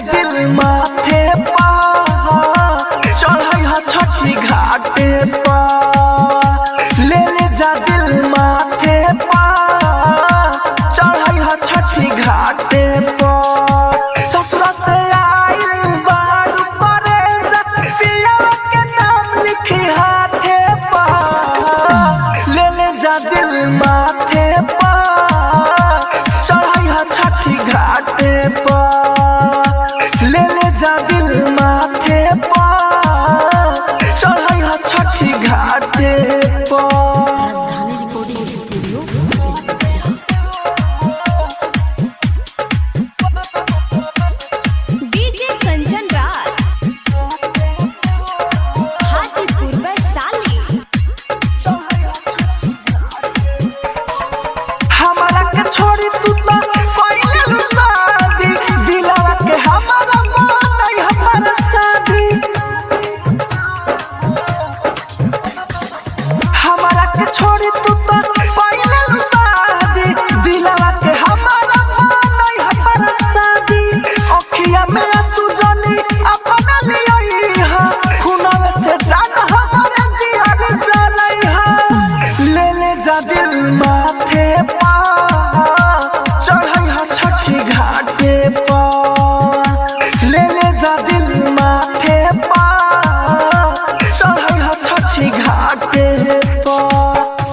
दिल माथे पा चढ़ई हा छठी घाटे पा ले जा दिल माथे पा चढ़ई हा छठी घाटे पा ससुर से आइल बारू करे जा पिया के नाम लिखी हाथे पा ले जा दिल माथे पा चढ़ई हा छठी घाटे पा ले जा दिल माथे पा चढ़ई हा छठी घाटे पा। राजधानी recording studio DJ Kanchan Raj Hajipur Vaishali. हमारा के छोड़ी तू तो पहिले लू शादी दिलवा के हमारा मानई हमारा शादी हमारा के छोड़ी तू तो पहिले लू शादी दिलवा के हमारा मानई हमारा शादी अखिया में आंसू जनी अपना लियई हा खुनावे से जान हमारे दियार जानई हा ले जा दिल माथे पा चढ़ई हा छठी घाटे पा ले जा दिल माथे पा चढ़ई हा छठी घाटे पा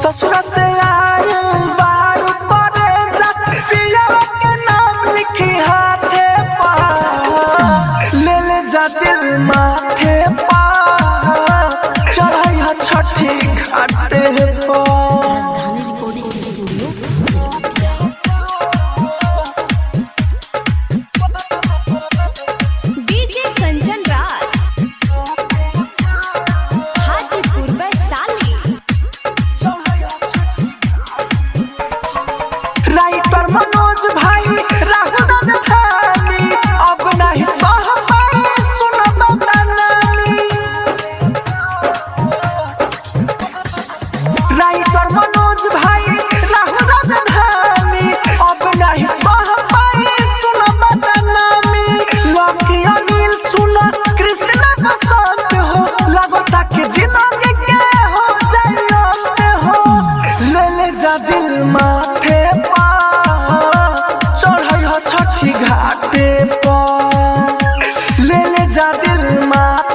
ससुर से आइल बारू करे जा पिया के नाम लिखी हाथे पा ले जा दिल माथे पा चढ़ई हा छठी घाटे पा। राजधानी recording studio DJ Kanchan Raj Hajipur Vaishali. Writer Manoj भाई राहुल राजधानी अब नहीं सह पाए सुन बदनामी राइटर मनोज भाई राहुल राजधानी अब नहीं सह पाए सुन बदनामी लकी अनिल सुन कृष्ण बसंत हो लगता कि जिंदगी के हो जाए हो ले जा दिल माथे पा चढ़ई हा छठी घाटे पा ले जा दिल माथे